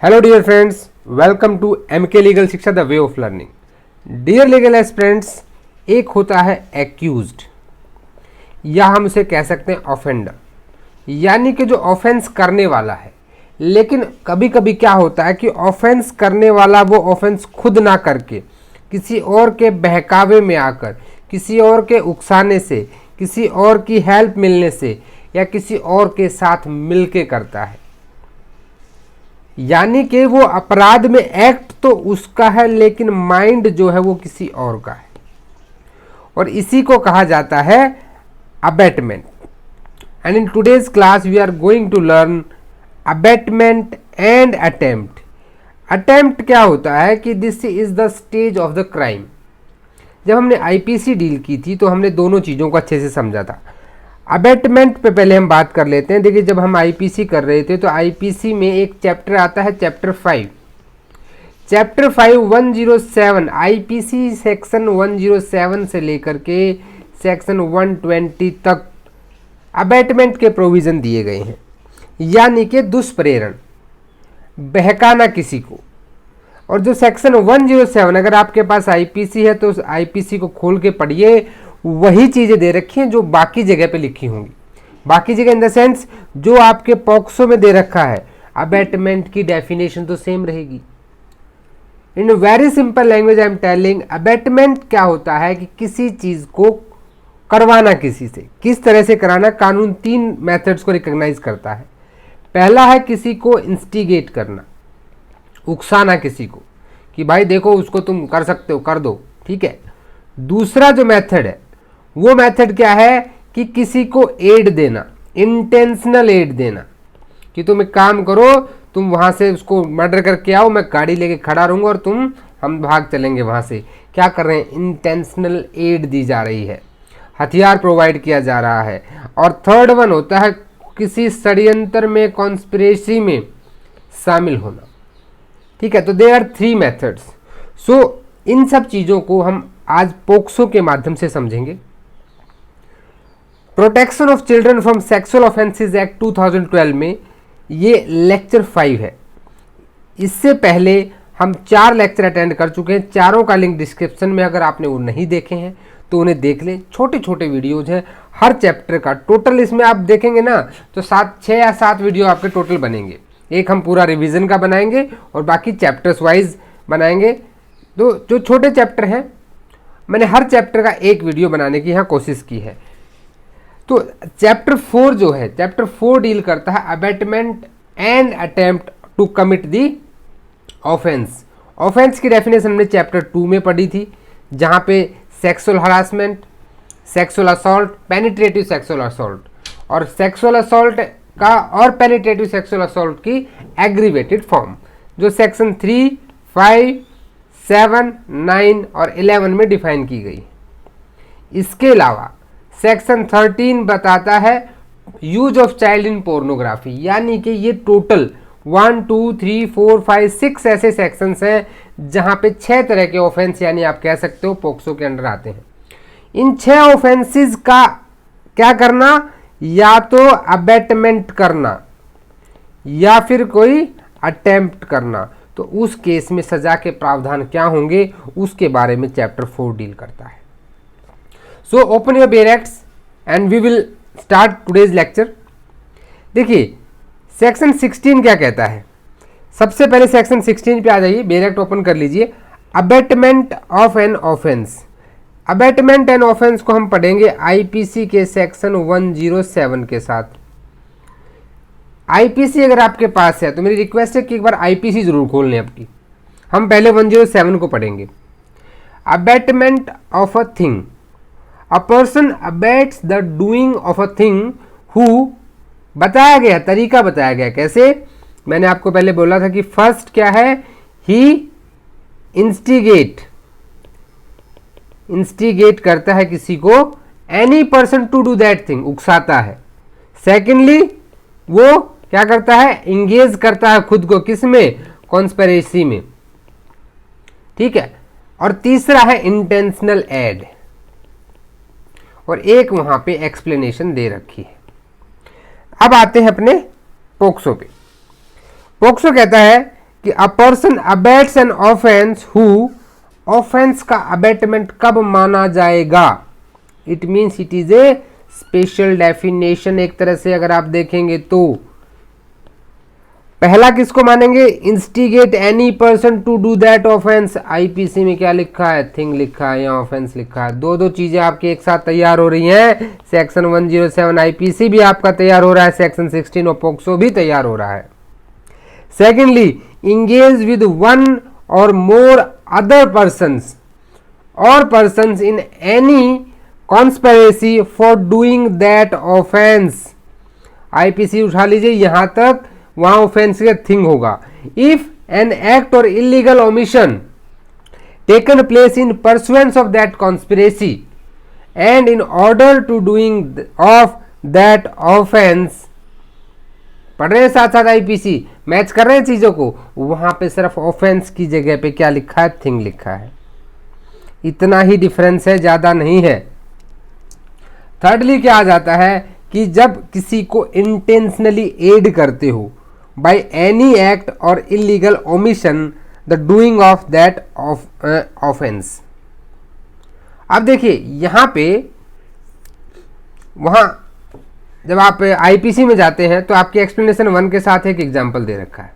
Hello dear friends, welcome to MK Legal Shiksha the way of learning. Dear legal aspirants, एक होता है accused या हम उसे कह सकते हैं ऑफेंडर, यानी कि जो ऑफेंस करने वाला है। लेकिन कभी कभी क्या होता है कि ऑफेंस करने वाला वो ऑफेंस खुद ना करके किसी और के बहकावे में आकर, किसी और के उकसाने से, किसी और की हेल्प मिलने से या किसी और के साथ मिलके करता है। यानी कि वो अपराध में एक्ट तो उसका है लेकिन माइंड जो है वो किसी और का है, और इसी को कहा जाता है abetment. And in today's class we are going to learn abetment and attempt. Attempt क्या होता है कि this is the stage of the crime. जब हमने आईपीसी डील की थी तो हमने दोनों चीज़ों को अच्छे से समझा था। अबेटमेंट पे पहले हम बात कर लेते हैं। देखिए, जब हम आईपीसी कर रहे थे तो आईपीसी में एक चैप्टर आता है, चैप्टर 5। चैप्टर 5 107 आईपीसी सेक्शन 107 से लेकर के सेक्शन 120 तक अबेटमेंट के प्रोविज़न दिए गए हैं, यानी कि दुष्प्रेरण, बहकाना किसी को। और जो सेक्शन 107, अगर आपके पास आईपीसी है तो आईपीसी को खोल के पढ़िए, वही चीज़ें दे रखी हैं जो बाकी जगह पे लिखी होंगी। बाकी जगह इन द सेंस जो आपके पॉक्सो में दे रखा है, अबेटमेंट की डेफिनेशन तो सेम रहेगी। In very simple language I am telling, abetment क्या होता है कि किसी चीज़ को करवाना किसी से। किस तरह से कराना? कानून 3 मेथड्स को रिकॉग्नाइज करता है। पहला है किसी को इंस्टिगेट करना, उकसाना किसी को कि भाई देखो उसको तुम कर सकते हो, कर दो, ठीक है। दूसरा जो मेथड है वो मेथड क्या है कि किसी को एड देना, इंटेंशनल एड देना, कि तुम एक काम करो, तुम वहाँ से उसको मर्डर करके आओ, मैं गाड़ी लेके खड़ा रहूँगा और हम भाग चलेंगे वहाँ से। क्या कर रहे हैं? इंटेंशनल एड दी जा रही है, हथियार प्रोवाइड किया जा रहा है। और थर्ड वन होता है किसी षड्यंत्र में, कॉन्स्पिरेसी में शामिल होना, ठीक है। तो दे आर 3 मेथड्स। सो इन सब चीज़ों को हम आज पोक्सो के माध्यम से समझेंगे। Protection of children from sexual offences act 2012 में ये लेक्चर 5 है। इससे पहले हम 4 लेक्चर अटेंड कर चुके हैं। चारों का लिंक डिस्क्रिप्शन में, अगर आपने वो नहीं देखे हैं तो उन्हें देख लें। छोटे छोटे वीडियोज हैं हर चैप्टर का। टोटल इसमें आप देखेंगे ना तो 6 या 7 वीडियो आपके टोटल बनेंगे। एक हम पूरा रिवीजन का बनाएंगे और बाकी चैप्टर्स वाइज बनाएंगे। तो जो छोटे चैप्टर हैं, मैंने हर चैप्टर का एक वीडियो बनाने की यहाँ कोशिश की है। तो चैप्टर 4 जो है, चैप्टर 4 डील करता है abetment and attempt to commit the offence. Offence की डेफिनेशन हमने चैप्टर 2 में पढ़ी थी, जहाँ पे sexual harassment, sexual assault, penetrative sexual assault और सेक्सुअल असॉल्ट का और पेनिट्रेटिव सेक्सुअल असॉल्ट की एग्रीवेटेड फॉर्म, जो सेक्शन 3, 5, 7, 9 और 11 में डिफाइन की गई। इसके अलावा सेक्शन 13 बताता है use of child in pornography, यानी कि ये टोटल 1, 2, 3, 4, 5, 6 ऐसे सेक्शंस हैं जहां पे 6 तरह के ऑफेंस, यानी आप कह सकते हो पोक्सो के अंडर आते हैं। इन 6 ऑफेंसेस का क्या करना? या तो अबेटमेंट करना या फिर कोई अटेम्प्ट करना। तो उस केस में सजा के प्रावधान क्या होंगे उसके बारे में चैप्टर 4 डील करता है। So open your bare acts and we will start today's lecture. देखिए, सेक्शन 16 क्या कहता है। सबसे पहले सेक्शन 16 पे आ जाइए, बेयर एक्ट ओपन कर लीजिए। Abetment of an offence. Abetment and offence को हम पढ़ेंगे आईपीसी के सेक्शन 107 के साथ। आईपीसी अगर आपके पास है तो मेरी रिक्वेस्ट है कि एक बार आईपीसी जरूर खोल लें आपकी। हम पहले 107 को पढ़ेंगे। Abetment of a thing, a person abets the doing of a thing who, बताया गया, तरीका बताया गया कैसे। मैंने आपको पहले बोला था कि फर्स्ट क्या है, ही इंस्टिगेट करता है किसी को, any person to do that thing, उकसाता है। सेकेंडली वो क्या करता है? इंगेज करता है खुद को, किस में? कॉन्स्पिरेसी में, ठीक है। और तीसरा है इंटेंशनल एड, और एक वहां पे एक्सप्लेनेशन दे रखी है। अब आते हैं अपने पोक्सो पे। पोक्सो कहता है कि अ person abets an offence who, offence का अबेटमेंट कब माना जाएगा, it means it is a special definition. एक तरह से अगर आप देखेंगे तो पहला किसको मानेंगे, instigate any person to do that offence. IPC में क्या लिखा है, थिंग लिखा है, यहाँ ऑफेंस लिखा है। दो दो चीजें आपकी एक साथ तैयार हो रही हैं। सेक्शन 107 आईपीसी भी आपका तैयार हो रहा है, सेक्शन 16 और पोक्सो भी तैयार हो रहा है। Secondly, engage with one or more other persons or persons in any conspiracy for doing that offence. IPC उठा लीजिए, यहां तक वहां ऑफेंस का थिंग होगा। If an act or illegal omission taken place in pursuance of that conspiracy and in order to doing of that offence, पढ़ रहे हैं साथ साथ आईपीसी, मैच कर रहे हैं चीजों को, वहां पे सिर्फ ऑफेंस की जगह पे क्या लिखा है, थिंग लिखा है। इतना ही डिफरेंस है, ज्यादा नहीं है। थर्डली क्या आ जाता है कि जब किसी को इंटेंशनली एड करते हो by any act or illegal omission the doing of that offence. अब देखिए यहां पे, वहां जब आप आईपीसी में जाते हैं तो आपके एक्सप्लेनेशन 1 के साथ एक एग्जांपल दे रखा है।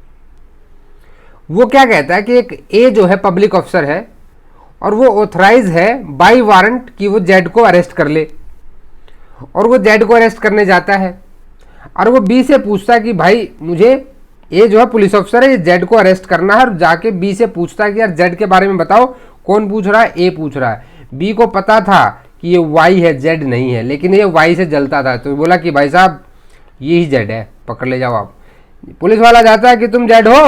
वो क्या कहता है कि एक ए जो है पब्लिक ऑफिसर है और वो ऑथराइज है बाय वारंट कि वो जेड को अरेस्ट कर ले, और वो जेड को अरेस्ट करने जाता है और वो बी से पूछता है कि भाई मुझे, ए जो है पुलिस ऑफिसर है, ये जेड को अरेस्ट करना है, और जाके बी से पूछता है कि यार जेड के बारे में बताओ। कौन पूछ रहा है, ए पूछ रहा है। बी को पता था कि ये वाई है, जेड नहीं है, लेकिन ये वाई से जलता था, तो बोला कि भाई साहब ये ही जेड है, पकड़ ले जाओ आप। पुलिस वाला जाता है कि तुम जेड हो,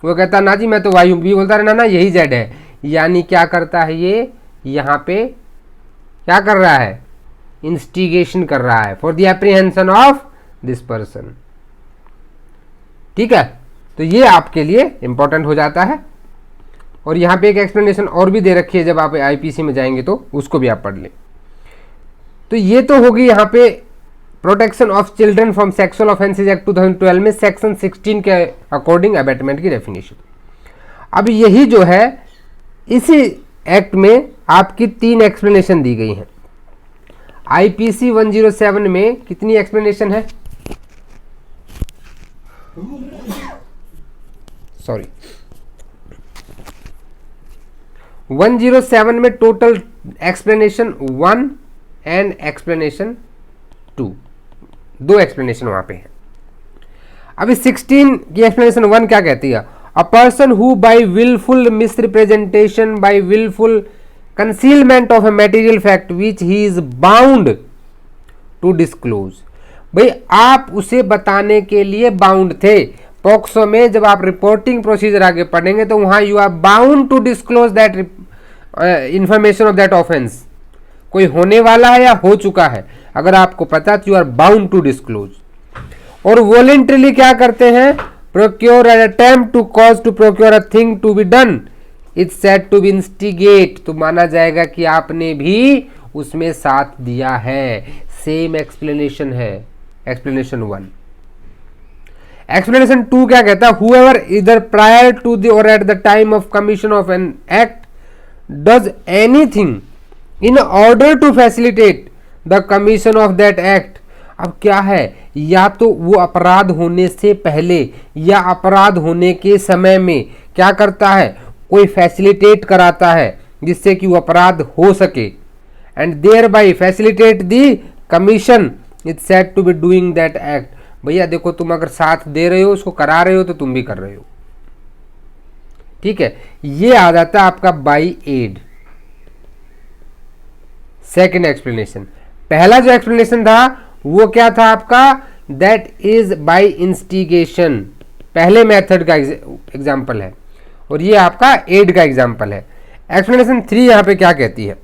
वो कहता ना जी मैं तो वाई हूँ। बी बोलता है ना यही जेड है। यानी क्या करता है ये, यहाँ पे क्या कर रहा है, इंस्टिगेशन कर रहा है for the apprehension of this person. ठीक है, तो ये आपके लिए इंपॉर्टेंट हो जाता है। और यहाँ पे एक एक्सप्लेनेशन और भी दे रखी है, जब आप आईपीसी में जाएंगे तो उसको भी आप पढ़ लें। तो ये तो होगी यहाँ पे protection of children from sexual offences act 2012 में सेक्शन 16 के अकॉर्डिंग अबेटमेंट की डेफिनेशन। अब यही जो है इसी एक्ट में आपकी 3 एक्सप्लेनेशन दी गई हैं। आईपीसी 107 में कितनी एक्सप्लेनेशन है, सॉरी 107 में total explanation 1 and explanation 2, 2 explanation वहां पे है। अभी 16 की एक्सप्लेनेशन 1 क्या कहती है, a person who by wilful misrepresentation by wilful concealment of a material fact which he is bound to disclose. भाई आप उसे बताने के लिए बाउंड थे। पॉक्सो में जब आप रिपोर्टिंग प्रोसीजर आगे पढ़ेंगे तो वहां you are bound to disclose that information of that offence. कोई होने वाला है या हो चुका है, अगर आपको पता तो you are bound to disclose. और वॉलेंटरली क्या करते हैं, procure an attempt to cause to procure a thing to be done, it's said to be instigate, तो माना जाएगा कि आपने भी उसमें साथ दिया है। सेम एक्सप्लेनेशन है एक्सप्लेनेशन 1। एक्सप्लेनेशन 2 क्या कहता है, whoever either prior to the or at the time of commission of an act does anything in order to facilitate the commission of that act। अब क्या है, या तो वो अपराध होने से पहले या अपराध होने के समय में क्या करता है, कोई फैसिलिटेट कराता है जिससे कि वो अपराध हो सके, and thereby facilitate the commission is said to be doing that act. भैया देखो तुम अगर साथ दे रहे हो, उसको करा रहे हो, तो तुम भी कर रहे हो। ठीक है, ये आ जाता है आपका बाई एड। Second explanation. पहला जो एक्सप्लेनेशन था वो क्या था आपका, दैट इज बाई इंस्टिगेशन, पहले मेथड का एग्जाम्पल है, और ये आपका एड का एग्जाम्पल है। एक्सप्लेनेशन 3 यहां पे क्या कहती है,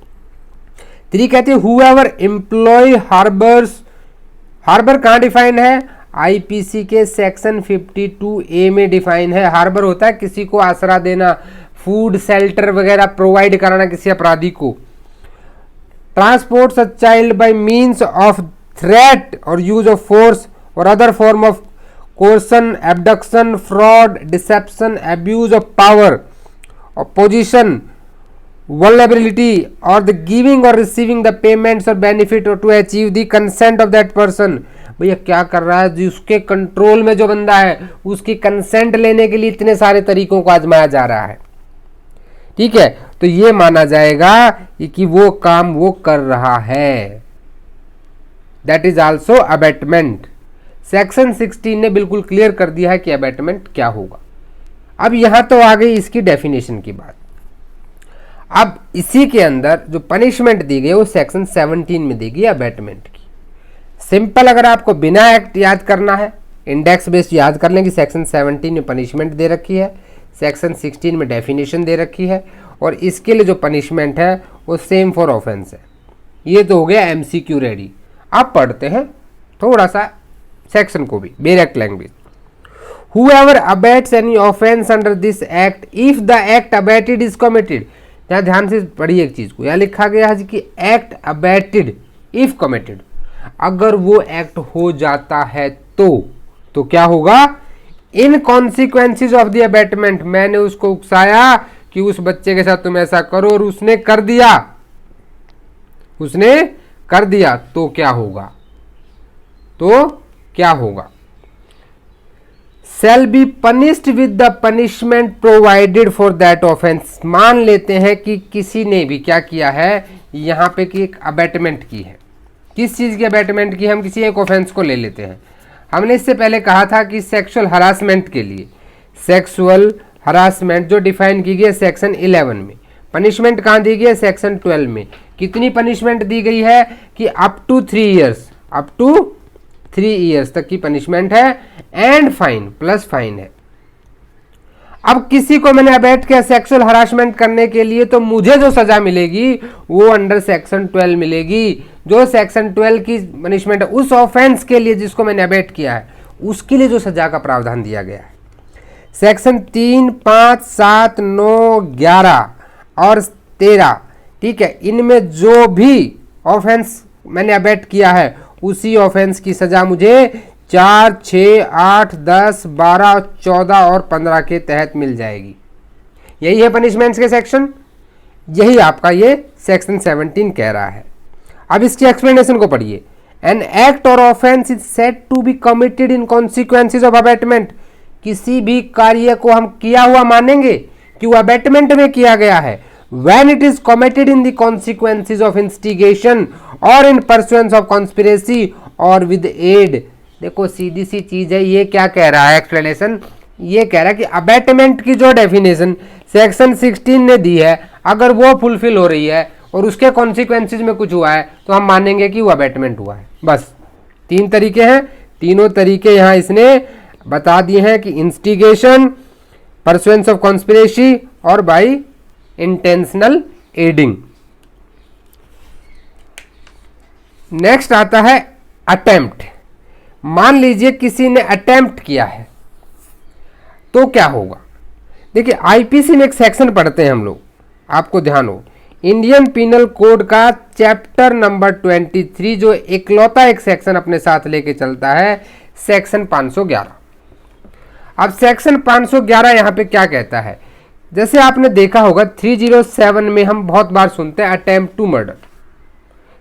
3 कहती है whoever employ harbors, हार्बर कहाँ डिफाइन है, आईपीसी के सेक्शन 52A में डिफाइन है। हार्बर होता है किसी को आसरा देना, फूड शेल्टर वगैरह प्रोवाइड कराना किसी अपराधी को। Transport a child by means of threat or use of force or other form of coercion, abduction, fraud, deception, abuse of power or position, vulnerability or the giving or receiving the payments or benefit or to achieve the consent of that person। भैया क्या कर रहा है, जिसके control में जो बंदा है उसकी कंसेंट लेने के लिए इतने सारे तरीकों को आजमाया जा रहा है। ठीक है, तो ये माना जाएगा कि वो काम वो कर रहा है, that is also abetment. Section 16 ने बिल्कुल क्लियर कर दिया है कि अबेटमेंट क्या होगा। अब यहां तो आ गई इसकी डेफिनेशन की बात। अब इसी के अंदर जो पनिशमेंट दी गई वो सेक्शन 17 में दी गई अबेटमेंट की। सिंपल अगर आपको बिना एक्ट याद करना है, इंडेक्स बेस्ड याद कर लें कि सेक्शन 17 में पनिशमेंट दे रखी है, सेक्शन 16 में डेफिनेशन दे रखी है, और इसके लिए जो पनिशमेंट है वो सेम फॉर ऑफेंस है। ये तो हो गया एमसीक्यू रेडी। आप पढ़ते हैं थोड़ा सा सेक्शन को भी, direct language. Whoever abates any offense under this act, if the act abated is committed, यहाँ ध्यान से पढ़िए एक चीज को, यहाँ लिखा गया है कि एक्ट अबेटेड इफ कमिटेड, अगर वो एक्ट हो जाता है तो क्या होगा, इन कॉन्सिक्वेंसेज ऑफ द अबेटमेंट, मैंने उसको उकसाया कि उस बच्चे के साथ तुम ऐसा करो और उसने कर दिया तो क्या होगा, shall be punished with the punishment provided for that offense। मान लेते हैं कि किसी ने भी क्या किया है यहाँ पे कि एक अबेटमेंट की है। किस चीज़ की अबेटमेंट की, हम किसी एक ऑफेंस को ले लेते हैं। हमने इससे पहले कहा था कि सेक्सुअल हरासमेंट के लिए, सेक्सुअल हरासमेंट जो डिफाइन की गई है सेक्शन 11 में, पनिशमेंट कहाँ दी गई है सेक्शन 12 में। कितनी पनिशमेंट दी गई है कि अप टू 3 इयर्स तक की पनिशमेंट है, एंड फाइन प्लस फाइन है। अब किसी को मैंने अबेट किया सेक्सुअल हरासमेंट करने के लिए, तो मुझे जो सजा मिलेगी वो अंडर सेक्शन 12 मिलेगी। जो सेक्शन 12 की पनिशमेंट है उस ऑफेंस के लिए जिसको मैंने अबेट किया है, उसके लिए जो सजा का प्रावधान दिया गया है। सेक्शन 3, 5, 7, 9, 11 और 13, ठीक है, इनमें जो भी ऑफेंस मैंने अबेट किया है उसी ऑफेंस की सजा मुझे 4, 6, 8, 10, 12, 14 और 15 के तहत मिल जाएगी। यही है पनिशमेंट्स के सेक्शन, यही आपका ये सेक्शन 17 कह रहा है। अब इसकी एक्सप्लेनेशन को पढ़िए। An act or offence is said to be committed in consequences of abetment. किसी भी कार्य को हम किया हुआ मानेंगे कि वो अबेटमेंट में किया गया है when it is committed in the consequences of instigation or in pursuance of conspiracy or with aid। देखो सीधी सी चीज है, ये क्या कह रहा है एक्सप्लेनेशन, ये कह रहा है कि अबेटमेंट की जो डेफिनेशन सेक्शन 16 ने दी है, अगर वो फुलफिल हो रही है और उसके कॉन्सिक्वेंसेज में कुछ हुआ है तो हम मानेंगे कि वो अबेटमेंट हुआ है। बस 3 तरीके हैं, तीनों तरीके यहाँ इसने बता दिए हैं कि इंस्टिगेशन, परसुएंस ऑफ कॉन्स्पिरेसी और बाई इंटेंशनल एडिंग। नेक्स्ट आता है अटेम्प्ट। मान लीजिए किसी ने अटेम्प्ट किया है तो क्या होगा। देखिए आईपीसी में एक सेक्शन पढ़ते हैं हम लोग, आपको ध्यान हो, इंडियन पिनल कोड का चैप्टर नंबर 23 जो इकलौता एक सेक्शन अपने साथ लेके चलता है, सेक्शन 511। अब सेक्शन 511 यहां पे क्या कहता है, जैसे आपने देखा होगा 307 में हम बहुत बार सुनते हैं अटेम्प्ट टू मर्डर,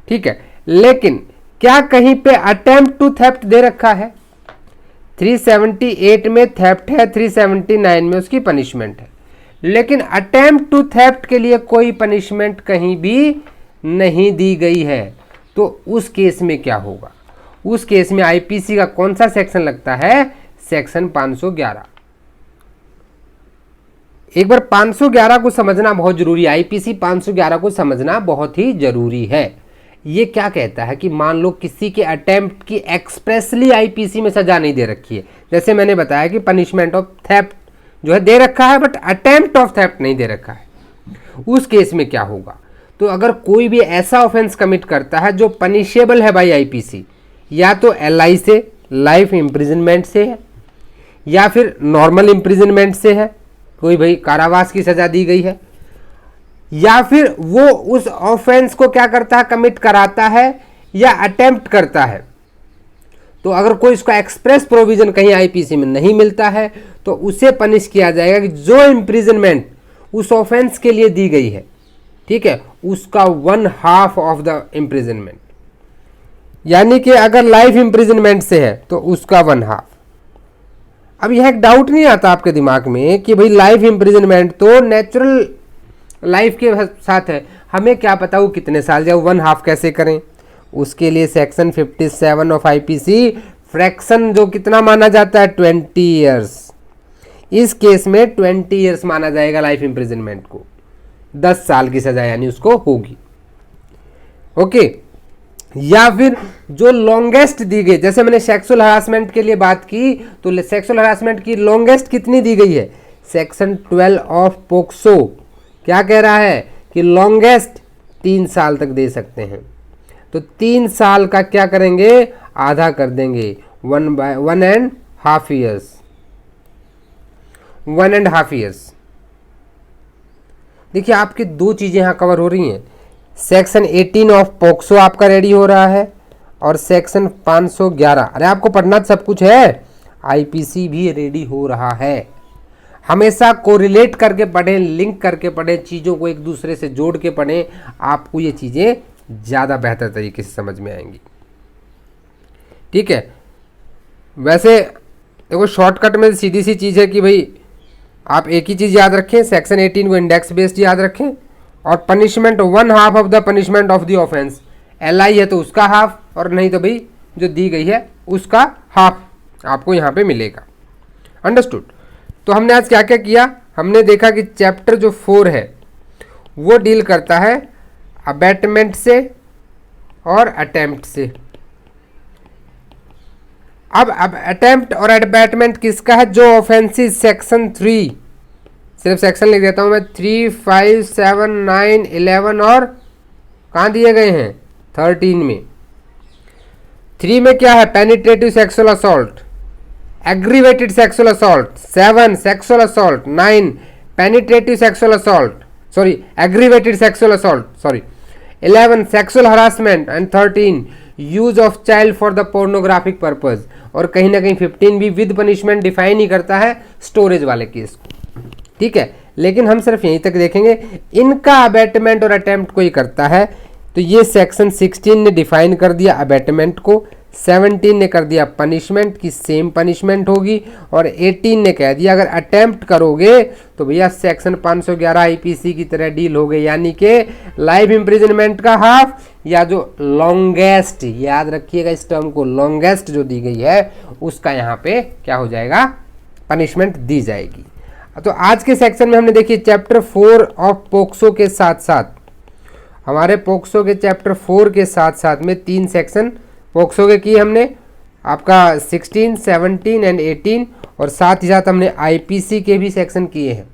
ठीक है, लेकिन क्या कहीं पे अटेम्प्ट टू थेफ्ट दे रखा है। 378 में थेफ्ट है, 379 में उसकी पनिशमेंट है, लेकिन अटेम्प्ट टू थेफ्ट के लिए कोई पनिशमेंट कहीं भी नहीं दी गई है। तो उस केस में क्या होगा, उस केस में आईपीसी का कौन सा सेक्शन लगता है, सेक्शन 511। एक बार 511 को समझना बहुत जरूरी है, आईपीसी 511 को समझना बहुत ही जरूरी है। ये क्या कहता है कि मान लो किसी के अटेम्प्ट की एक्सप्रेसली आईपीसी में सजा नहीं दे रखी है, जैसे मैंने बताया कि पनिशमेंट ऑफ थेफ्ट जो है दे रखा है बट अटेम्प्ट ऑफ थेफ्ट नहीं दे रखा है, उस केस में क्या होगा। तो अगर कोई भी ऐसा ऑफेंस कमिट करता है जो पनिशेबल है बाय आईपीसी, या तो एलआई से लाइफ इम्प्रिजनमेंट से है, या फिर नॉर्मल इम्प्रिजनमेंट से है, कोई भाई कारावास की सजा दी गई है, या फिर वो उस ऑफेंस को क्या करता है, कमिट कराता है या अटेम्प्ट करता है, तो अगर कोई इसका एक्सप्रेस प्रोविजन कहीं आईपीसी में नहीं मिलता है तो उसे पनिश किया जाएगा कि जो इम्प्रिजनमेंट उस ऑफेंस के लिए दी गई है, ठीक है, उसका 1/2 ऑफ द इम्प्रिजनमेंट। यानी कि अगर लाइफ इम्प्रिजनमेंट से है तो उसका 1/2। अब यह एक डाउट नहीं आता आपके दिमाग में कि भाई लाइफ इम्प्रिजनमेंट तो नेचुरल लाइफ के साथ है, हमें क्या पता वो कितने साल जाए, 1/2 कैसे करें। उसके लिए सेक्शन 57 ऑफ आईपीसी फ्रैक्शन जो कितना माना जाता है 20 ईयर्स, इस केस में 20 ईयर्स माना जाएगा लाइफ इम्प्रिजनमेंट को, 10 साल की सजा यानी उसको होगी। ओके, या फिर जो लॉन्गेस्ट दी गई, जैसे मैंने सेक्सुअल हरासमेंट के लिए बात की तो सेक्सुअल हरासमेंट की लॉन्गेस्ट कितनी दी गई है, सेक्शन 12 ऑफ पोक्सो क्या कह रहा है कि लॉन्गेस्ट 3 साल तक दे सकते हैं। तो 3 साल का क्या करेंगे, आधा कर देंगे, 1.5 ईयर्स, 1.5 ईयर्स। देखिए आपकी 2 चीजें यहां कवर हो रही हैं, सेक्शन 18 ऑफ पोक्सो आपका रेडी हो रहा है और सेक्शन 511, अरे आपको पढ़ना सब कुछ है, आईपीसी भी रेडी हो रहा है। हमेशा कोरिलेट करके पढ़ें, लिंक करके पढ़ें, चीज़ों को एक दूसरे से जोड़ के पढ़ें, आपको ये चीज़ें ज़्यादा बेहतर तरीके से समझ में आएंगी। ठीक है, वैसे देखो शॉर्टकट में सीधी सी चीज़ है कि भाई आप एक ही चीज़ याद रखें, सेक्शन 18 को इंडेक्स बेस्ड याद रखें और punishment 1/2 of the punishment of the offence, LI है तो उसका हाफ और नहीं तो भाई जो दी गई है उसका हाफ आपको यहाँ पे मिलेगा। अंडरस्टूड। तो हमने आज क्या क्या किया, हमने देखा कि चैप्टर जो 4 है वो डील करता है अबैटमेंट से और अटेम्प्ट से। अब अटेम्प्ट और अबैटमेंट किसका है, जो ऑफेंसिस सेक्शन 3, सिर्फ सेक्शन लिख देता हूं मैं, 3, 5, 7, 9, 11 और कहाँ दिए गए हैं 13 में। 3 में क्या है, penetrative sexual assault, aggravated sexual assault, 7 sexual assault, 9 penetrative sexual assault, sorry aggravated sexual assault, sorry 11 sexual harassment and 13 use of child for the pornographic purpose. और कहीं ना कहीं 15 भी विद पनिशमेंट डिफाइन ही करता है स्टोरेज वाले केस को। ठीक है, लेकिन हम सिर्फ यहीं तक देखेंगे, इनका अबैटमेंट और अटेम्प्ट को ही करता है। तो ये सेक्शन 16 ने डिफाइन कर दिया अबैटमेंट को, 17 ने कर दिया पनिशमेंट की सेम पनिशमेंट होगी और 18 ने कह दिया अगर अटेम्प्ट करोगे तो भैया सेक्शन 511 आईपीसी की तरह डील हो गई, यानी कि लाइफ इम्प्रिजनमेंट का हाफ या जो लॉन्गेस्ट, याद रखिएगा इस टर्म को, लॉन्गेस्ट जो दी गई है उसका यहाँ पे क्या हो जाएगा, पनिशमेंट दी जाएगी। तो आज के सेक्शन में हमने देखिए चैप्टर 4 ऑफ पोक्सो के साथ साथ, हमारे पोक्सो के चैप्टर 4 के साथ साथ में 3 सेक्शन पोक्सो के किए हमने, आपका 16, 17 एंड 18, और साथ ही साथ हमने आईपीसी के भी सेक्शन किए हैं।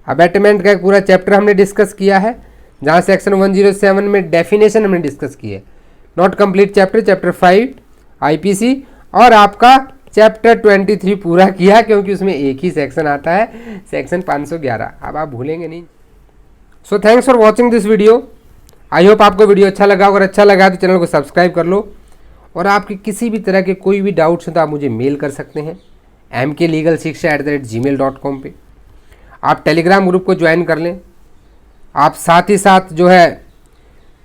अबैटमेंट का एक पूरा चैप्टर हमने डिस्कस किया है, जहाँ सेक्शन 107 में डेफिनेशन हमने डिस्कस की है। Not complete chapter, chapter 5 IPC, और आपका चैप्टर 23 पूरा किया क्योंकि उसमें एक ही सेक्शन आता है, सेक्शन 511, अब आप भूलेंगे नहीं। So thanks for watching this video. I hope आपको वीडियो अच्छा लगा, अगर अच्छा लगा तो चैनल को सब्सक्राइब कर लो, और आपके किसी भी तरह के कोई भी डाउट्स हैं तो आप मुझे मेल कर सकते हैं mklegalshiksha@gmail.com पे। आप टेलीग्राम ग्रुप को ज्वाइन कर लें, आप साथ ही साथ जो है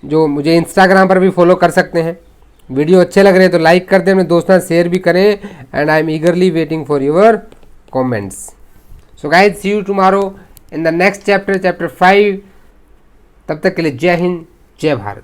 जो मुझे इंस्टाग्राम पर भी फॉलो कर सकते हैं। वीडियो अच्छे लग रहे हैं तो लाइक कर दें, अपने दोस्तों से शेयर भी करें, and I am eagerly waiting for your comments. So guys, see you tomorrow in the next chapter, chapter 5। तब तक के लिए जय हिंद, जय भारत।